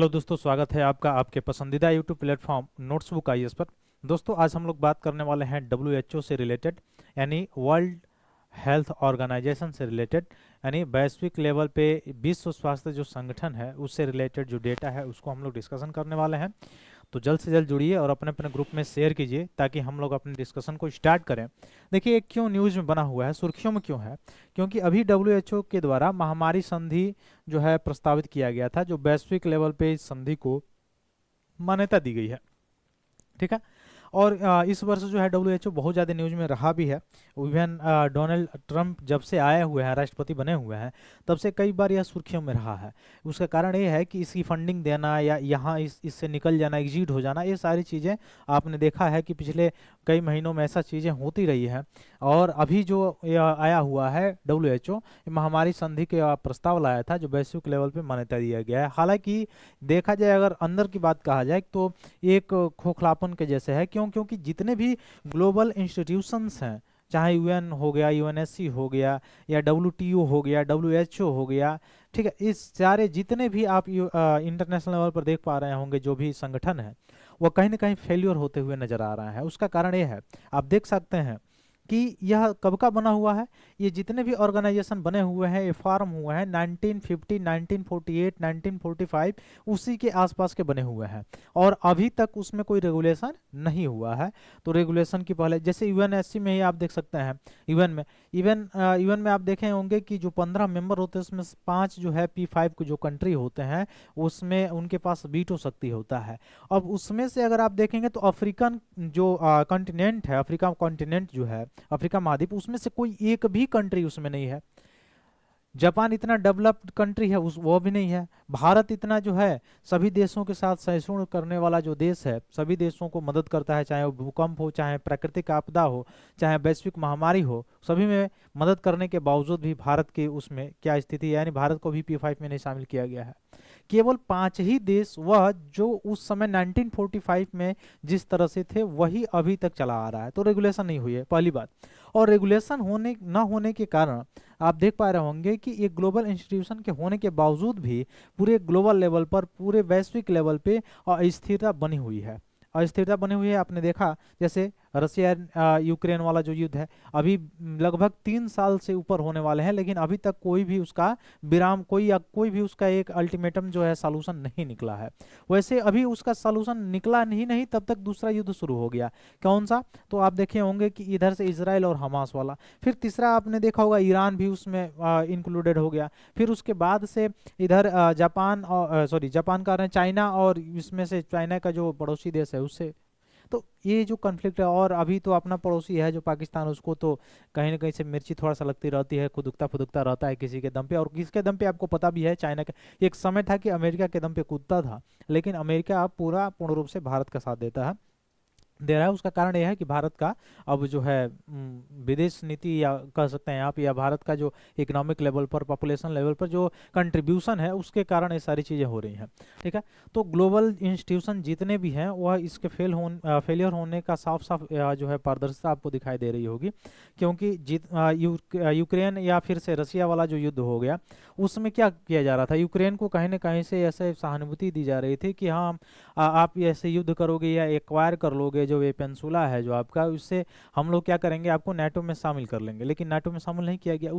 Hello दोस्तों, स्वागत है आपका आपके पसंदीदा यूट्यूब प्लेटफॉर्म नोट्सबुक आईएएस पर। दोस्तों, आज हम लोग बात करने वाले हैं डब्ल्यूएचओ से रिलेटेड, यानी वर्ल्ड हेल्थ ऑर्गेनाइजेशन से रिलेटेड, यानी वैश्विक लेवल पे विश्व स्वास्थ्य जो संगठन है उससे रिलेटेड जो डेटा है उसको हम लोग डिस्कशन करने वाले हैं। तो जल्द से जल्द जुड़िए और अपने अपने ग्रुप में शेयर कीजिए ताकि हम लोग अपने डिस्कशन को स्टार्ट करें। देखिए, एक क्यों न्यूज़ में बना हुआ है, सुर्खियों में क्यों है? क्योंकि अभी डब्ल्यूएचओ के द्वारा महामारी संधि जो है प्रस्तावित किया गया था, जो वैश्विक लेवल पे इस संधि को मान्यता दी गई है। ठीक है। और इस वर्ष जो है डब्ल्यूएचओ बहुत ज़्यादा न्यूज में रहा भी है। इवन डोनाल्ड ट्रंप जब से आए हुए हैं, राष्ट्रपति बने हुए हैं, तब से कई बार यह सुर्खियों में रहा है। उसका कारण ये है कि इसकी फंडिंग देना या यहाँ इससे निकल जाना, एग्जिट हो जाना, ये सारी चीज़ें आपने देखा है कि पिछले कई महीनों में ऐसा चीज़ें होती रही हैं। और अभी जो आया हुआ है डब्ल्यूएचओ महामारी संधि के प्रस्ताव लाया था जो वैश्विक लेवल पे मान्यता दिया गया है। हालांकि देखा जाए, अगर अंदर की बात कहा जाए तो एक खोखलापन के जैसे है। क्यों? क्योंकि जितने भी ग्लोबल इंस्टीट्यूशंस हैं, चाहे यूएन हो गया, यूएनएससी हो गया, या डब्ल्यूटीओ हो गया, डब्ल्यूएचओ हो गया, ठीक है, इस सारे जितने भी आप इंटरनेशनल लेवल पर देख पा रहे होंगे जो भी संगठन है, वो कहीं ना कहीं फेल्योर होते हुए नजर आ रहा है। उसका कारण ये है, आप देख सकते हैं कि यह कब का बना हुआ है। ये जितने भी ऑर्गेनाइजेशन बने हुए हैं, ये फॉर्म हुए हैं 1950, 1948, 1945, उसी के आसपास के बने हुए हैं। और अभी तक उसमें कोई रेगुलेशन नहीं हुआ है। तो रेगुलेशन की पहले, जैसे यूएनएससी में ही आप देख सकते हैं, यूएन में आप देखे होंगे कि जो 15 मेंबर होते हैं उसमें 5 जो है P5 के जो कंट्री होते हैं, उसमें उनके पास वीटो शक्ति होता है। अब उसमें से अगर आप देखेंगे तो अफ्रीकन जो कॉन्टिनेंट है, अफ्रीका कॉन्टिनेंट जो है, अफ्रीका महाद्वीप, उसमें से कोई एक भी कंट्री उसमें नहीं है। जापान इतना डेवलप्ड कंट्री है, उस वो भी नहीं है। भारत इतना जो है सभी देशों के साथ सहिष्णु करने वाला जो देश है, सभी देशों को मदद करता है, चाहे वो भूकंप हो, चाहे प्राकृतिक आपदा हो, चाहे वैश्विक महामारी हो, सभी में मदद करने के बावजूद भी भारत की उसमें क्या स्थिति है, यानी भारत को भी P5 में नहीं शामिल किया गया है। केवल 5 ही देश, वह जो उस समय 1945 में जिस तरह से थे वही अभी तक चला आ रहा है। तो रेगुलेशन नहीं हुई है, पहली बात। और रेगुलेशन होने ना होने के कारण आप देख पा रहे होंगे कि एक ग्लोबल इंस्टीट्यूशन के होने के बावजूद भी पूरे ग्लोबल लेवल पर, पूरे वैश्विक लेवल पे अस्थिरता बनी हुई है। अस्थिरता बनी हुई है। आपने देखा जैसे रशिया यूक्रेन वाला जो युद्ध है, अभी लगभग 3 साल से ऊपर होने वाले हैं, लेकिन अभी तक कोई भी उसका विराम, कोई भी उसका एक अल्टीमेटम जो है सॉल्यूशन नहीं निकला है। वैसे अभी उसका सॉल्यूशन निकला नहीं तब तक दूसरा युद्ध शुरू हो गया। कौन सा? तो आप देखे होंगे कि इधर से इजराइल और हमास वाला, फिर तीसरा आपने देखा होगा ईरान भी उसमें इंक्लूडेड हो गया। फिर उसके बाद से इधर जापान, और जापान का रहे चाइना, और इसमें से चाइना का जो पड़ोसी देश है उससे। तो ये जो कन्फ्लिक्ट है, और अभी तो अपना पड़ोसी है जो पाकिस्तान, उसको तो कहीं ना कहीं से मिर्ची थोड़ा सा लगती रहती है, खुदुकता फुदुकता रहता है किसी के दम पे, और किसके दम पे आपको पता भी है, चाइना के। एक समय था कि अमेरिका के दम पे कूदता था, लेकिन अमेरिका अब पूर्ण रूप से भारत का साथ दे रहा है। उसका कारण यह है कि भारत का अब जो है विदेश नीति, या कह सकते हैं आप, या भारत का जो इकोनॉमिक लेवल पर, पॉपुलेशन लेवल पर जो कंट्रीब्यूशन है, उसके कारण ये सारी चीज़ें हो रही हैं। ठीक है। तो ग्लोबल इंस्टीट्यूशन जितने भी हैं वह इसके फेलियर होने का साफ साफ जो है पारदर्शिता आपको दिखाई दे रही होगी। क्योंकि यूक्रेन या फिर से रशिया वाला जो युद्ध हो गया, उसमें क्या किया जा रहा था, यूक्रेन को कहीं ना कहीं से ऐसे सहानुभूति दी जा रही थी कि हाँ, आप ऐसे युद्ध करोगे या एक्वायर कर लोगे जो ये पेंसुला है जो आपका, उससे हम लोग क्या करेंगे, आपको नाटो में शामिल कर लेंगे। लेकिन नाटो में शामिल नहीं किया गया।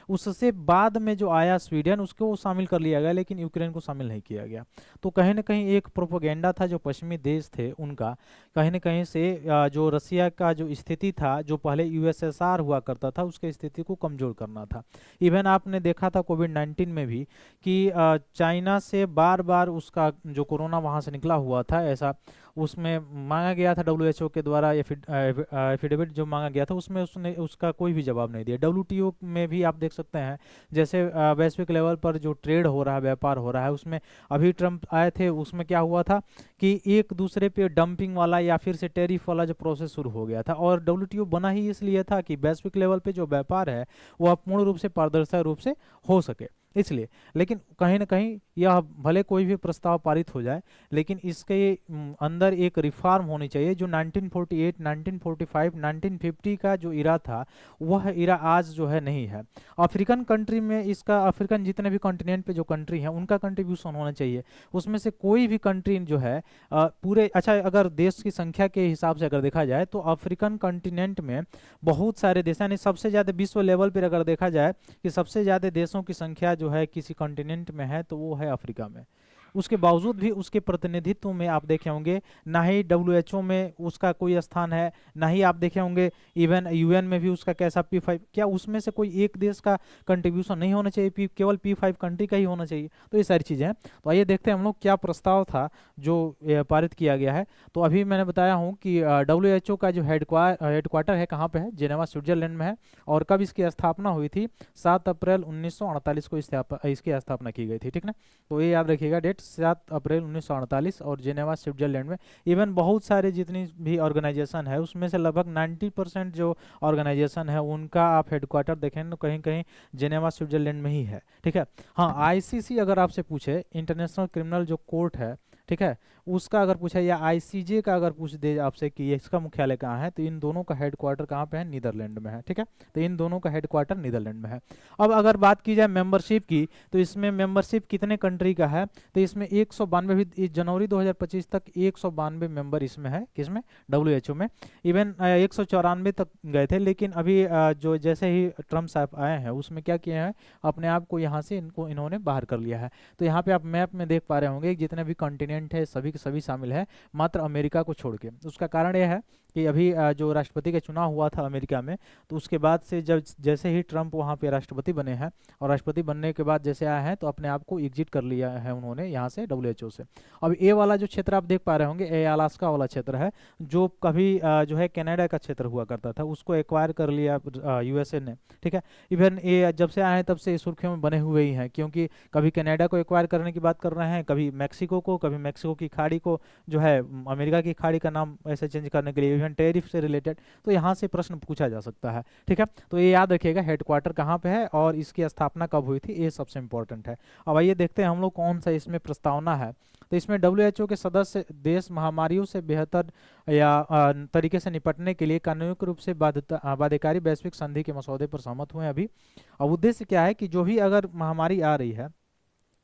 उससे बाद में जो आया स्वीडन, उसको शामिल कर लिया गया, लेकिन यूक्रेन को शामिल नहीं किया गया। तो कहीं ना कहीं एक प्रोपोगेंडा था जो पश्चिमी देश थे उनका, कहीं ना कहीं से जो रसिया का जो स्थिति था, जो पहले यूएसएसआर हुआ करता था, उसके स्थिति को कमजोर करना था। इवन आपने देखा था कोविड-19 में भी कि चाइना से बार बार उसका जो कोरोना वहाँ से निकला हुआ था, ऐसा उसमें मांगा गया था डब्ल्यूएचओ के द्वारा, एफिडेविट जो मांगा गया था, उसमें उसने उसका कोई भी जवाब नहीं दिया। डब्ल्यूटीओ में भी आप देख सकते हैं, जैसे वैश्विक लेवल पर जो ट्रेड हो रहा है, व्यापार हो रहा है, उसमें अभी ट्रंप आए थे, उसमें क्या हुआ था कि एक दूसरे पे डंपिंग वाला या फिर से टेरिफ वाला जो प्रोसेस शुरू हो गया था। और डब्ल्यूटीओ बना ही इसलिए था कि वैश्विक लेवल पे जो व्यापार है वह पूर्ण रूप से पारदर्शी रूप से हो सके। इसलिए। लेकिन कहीं ना कहीं यह भले कोई भी प्रस्ताव पारित हो जाए, लेकिन इसके अंदर एक रिफॉर्म होनी चाहिए। जो 1948, 1945, 1950 का जो इरा था, वह इरा आज जो है नहीं है। अफ्रीकन कंट्री में इसका, अफ्रीकन जितने भी कॉन्टिनेंट पे जो कंट्री हैं उनका कंट्रीब्यूशन होना चाहिए। उसमें से कोई भी कंट्री जो है पूरे, अच्छा अगर देश की संख्या के हिसाब से अगर देखा जाए तो अफ्रीकन कॉन्टिनेंट में बहुत सारे देश, यानी सबसे ज़्यादा विश्व लेवल पर अगर देखा जाए कि सबसे ज़्यादा देशों की संख्या जो है किसी कॉन्टिनेंट में है तो वो है अफ्रीका में। उसके बावजूद भी उसके प्रतिनिधित्व में आप देखे होंगे ना ही डब्ल्यूएचओ में उसका कोई स्थान है, ना ही आप देखे होंगे इवन यूएन में भी उसका कैसा P5, क्या उसमें से कोई एक देश का कंट्रीब्यूशन नहीं होना चाहिए, केवल P5 कंट्री का ही होना चाहिए। तो ये सारी चीज़ें हैं। तो आइए देखते हैं हम लोग क्या प्रस्ताव था जो पारित किया गया है। तो अभी मैंने बताया हूँ कि डब्ल्यूएचओ का जो हेडक्वार्टर है कहाँ पे है, जेनेवा स्विट्जरलैंड में है। और कब इसकी स्थापना हुई थी, 7 अप्रैल 1948 को इसकी स्थापना की गई थी, ठीक ना। तो ये याद रखिएगा डेट, 7 अप्रैल 1948, और जेनेवा स्विट्जरलैंड में। इवन बहुत सारे जितनी भी ऑर्गेनाइजेशन है उसमें से लगभग 90% जो ऑर्गेनाइजेशन है उनका आप हेडक्वार्टर देखें तो कहीं कहीं जेनेवा स्विट्जरलैंड में ही है, ठीक है। हाँ, आईसीसी अगर आपसे पूछे, इंटरनेशनल क्रिमिनल जो कोर्ट है, ठीक है, उसका अगर पूछे, या आईसीजे का अगर पूछ दे आपसे कि इसका मुख्यालय कहाँ है, तो इन दोनों का हेडक्वार्टर कहाँ पे है, नीदरलैंड में है, ठीक है। तो इन दोनों का हेडक्वार्टर नीदरलैंड में है। अब अगर बात की जाए मेंबरशिप की, तो इसमें मेंबरशिप कितने कंट्री का है, तो इसमें 192 भी, जनवरी 2025 तक 192 मेंबर इसमें है, किसमें, डब्ल्यूएचओ में। इवन 194 तक गए थे, लेकिन अभी जो जैसे ही ट्रम्प साहब आए हैं उसमें क्या किए हैं, अपने आप को यहाँ से इन्होंने बाहर कर लिया है। तो यहाँ पे आप मैप में देख पा रहे होंगे जितने भी कॉन्टिनेंट है सभी के सभी शामिल है, मात्र अमेरिका को छोड़ के। उसका कारण यह है कि अभी जो राष्ट्रपति का चुनाव हुआ था अमेरिका में, तो उसके बाद से जब जैसे ही ट्रम्प वहाँ पे राष्ट्रपति बने हैं, और राष्ट्रपति बनने के बाद जैसे आए हैं तो अपने आप को एग्जिट कर लिया है उन्होंने यहाँ से, डब्ल्यूएचओ से। अब ये वाला जो क्षेत्र आप देख पा रहे होंगे, ये अलास्का वाला क्षेत्र है, जो कभी जो है कनाडा का क्षेत्र हुआ करता था, उसको एक्वायर कर लिया यूएसए ने, ठीक है। इवन ये जब से आए हैं तब से सुर्खियों में बने हुए ही हैं, क्योंकि कभी कनाडा को एक्वायर करने की बात कर रहे हैं, कभी मैक्सिको को, कभी मैक्सिको की खाड़ी को जो है अमेरिका की खाड़ी का नाम ऐसे चेंज करने के लिए, इवन टैरिफ से रिलेटेड। तो यहाँ से प्रश्न पूछा जा सकता है, ठीक है। तो ये याद रखिएगा हेडक्वार्टर कहाँ पे है और इसकी स्थापना कब हुई थी, ये सबसे इंपॉर्टेंट है। अब आइए देखते हैं हम लोग कौन सा इसमें प्रस्तावना है। तो इसमें डब्ल्यूएचओ के सदस्य देश महामारियों से बेहतर या तरीके से निपटने के लिए कानूनी रूप से बाध्यकारी वैश्विक संधि के मसौदे पर सहमत हुए हैं अभी। अब उद्देश्य क्या है कि जो भी अगर महामारी आ रही है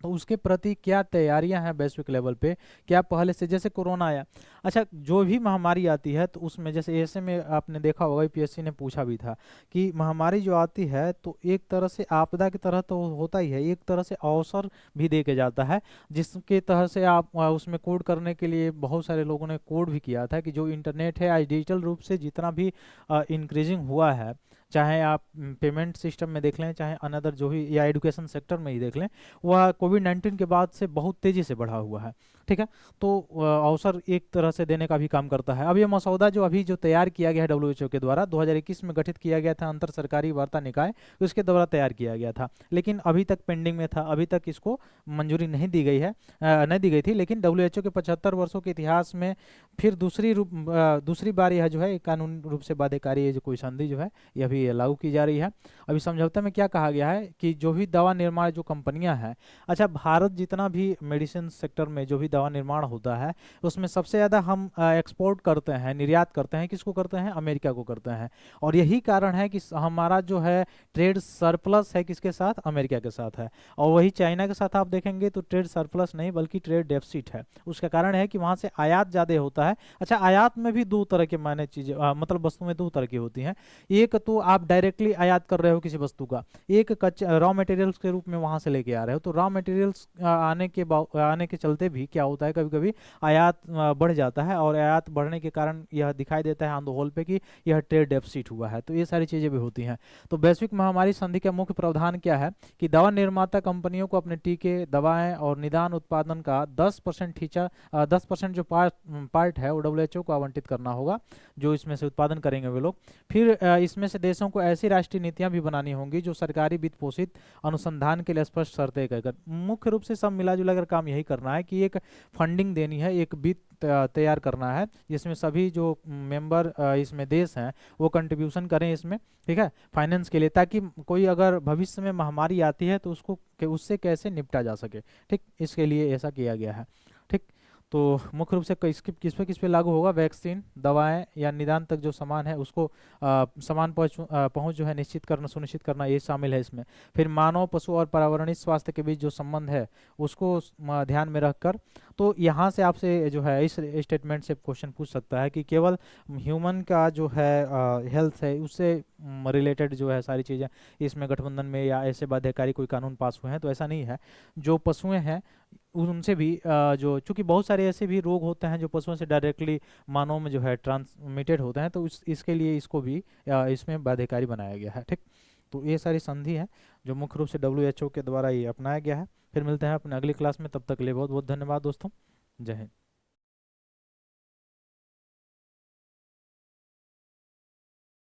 तो उसके प्रति क्या तैयारियां हैं वैश्विक लेवल पे, क्या पहले से, जैसे कोरोना आया, अच्छा जो भी महामारी आती है तो उसमें जैसे ऐसे में आपने देखा होगा, यूपीएससी ने पूछा भी था कि महामारी जो आती है तो एक तरह से आपदा की तरह तो होता ही है, एक तरह से अवसर भी दे के जाता है, जिसके तरह से आप उसमें कोड करने के लिए बहुत सारे लोगों ने कोड भी किया था कि जो इंटरनेट है आज डिजिटल रूप से जितना भी इंक्रीजिंग हुआ है, चाहे आप पेमेंट सिस्टम में देख लें, चाहे अनदर जो भी, या एजुकेशन सेक्टर में ही देख लें, वह कोविड-19 के बाद से बहुत तेज़ी से बढ़ा हुआ है, ठीक है। तो अवसर एक तरह से देने का भी काम करता है। अब ये मसौदा जो अभी जो तैयार किया गया है डब्ल्यूएचओ के द्वारा, 2021 में गठित किया गया था अंतर सरकारी वार्ता निकाय, उसके द्वारा तैयार किया गया था, लेकिन अभी तक पेंडिंग में था, अभी तक इसको मंजूरी नहीं दी गई है, नहीं दी गई थी। लेकिन डब्ल्यूएचओ के 75 वर्षों के इतिहास में फिर दूसरी बार यह जो है कानूनी रूप से बाध्यकारी जो कोई संधि जो है यह भी लागू की जा रही है। अभी समझौते में क्या कहा गया है कि जो भी दवा निर्माण जो कंपनियां हैं, अच्छा भारत जितना भी मेडिसिन सेक्टर में जो भी दवा निर्माण होता है उसमें सबसे ज़्यादा हम एक्सपोर्ट करते हैं, निर्यात करते हैं, किसको करते हैं, अमेरिका को करते हैं। और यही कारण है कि हमारा जो है ट्रेड सरप्लस है किसके साथ, अमेरिका के साथ है। और वही चाइना के साथ आप देखेंगे तो ट्रेड सरप्लस नहीं बल्कि ट्रेड डेफिसिट है। उसका कारण है कि वहाँ से आयात ज़्यादा होता है। अच्छा आयात में भी दो तरह के मायने चीज़ें, मतलब वस्तुएं दो तरह की होती हैं। एक तो आप डायरेक्टली आयात कर रहे हो किसी वस्तु का, एक कच्चे रॉ मटेरियल्स के रूप में वहां से लेके आ रहे हो। तो रॉ मटेरियल्स आने के चलते भी क्या होता है, कभी कभी आयात बढ़ जाता है, और आयात बढ़ने के कारण यह दिखाई देता है ऑन द होल पे कि यह ट्रेड डेफिसिट हुआ है। तो ये सारी चीज़ें भी होती हैं। तो वैश्विक महामारी संधि का मुख्य प्रावधान क्या है कि दवा निर्माता कंपनियों को अपने टीके, दवाएं और निदान उत्पादन का 10% जो पार्ट है वो डब्ल्यूएचओ को आवंटित करना होगा, जो इसमें से उत्पादन करेंगे वे लोग। फिर इसमें से देश देशों को ऐसी राष्ट्रीय नीतियां भी बनानी होंगी जो सरकारी वित्त पोषित अनुसंधान के लिए स्पष्ट शर्तें कर, मुख्य रूप से सब मिला जुला कर काम यही करना है कि एक फंडिंग देनी है, एक वित्त तैयार करना है जिसमें सभी जो मेंबर इसमें देश हैं वो कंट्रीब्यूशन करें इसमें, ठीक है, फाइनेंस के लिए, ताकि कोई अगर भविष्य में महामारी आती है तो उससे कैसे निपटा जा सके, ठीक, इसके लिए ऐसा किया गया है, ठीक। तो मुख्य रूप से किस पे लागू होगा, वैक्सीन, दवाएं या निदान तक जो सामान है उसको समान पहुंच जो है निश्चित करना, सुनिश्चित करना, ये शामिल है इसमें। फिर मानव, पशु और पर्यावरणीय स्वास्थ्य के बीच जो संबंध है उसको ध्यान में रखकर, तो यहाँ से आपसे जो है इस स्टेटमेंट से क्वेश्चन पूछ सकता है कि केवल ह्यूमन का जो है हेल्थ है उससे रिलेटेड जो है सारी चीज़ें इसमें गठबंधन में या ऐसे बाध्यकारी कोई कानून पास हुए हैं, तो ऐसा नहीं है। जो पशुएं हैं उनसे भी जो, चूंकि बहुत सारे ऐसे भी रोग होते हैं जो पशुओं से डायरेक्टली मानव में जो है ट्रांसमिटेड होते हैं, तो इसके लिए इसको भी इसमें बाध्यकारी बनाया गया है, ठीक। तो ये सारी संधि है जो मुख्य रूप से WHO के द्वारा ये अपनाया गया है। फिर मिलते हैं अपने अगली क्लास में, तब तक के लिए बहुत बहुत धन्यवाद दोस्तों, जय हिंद।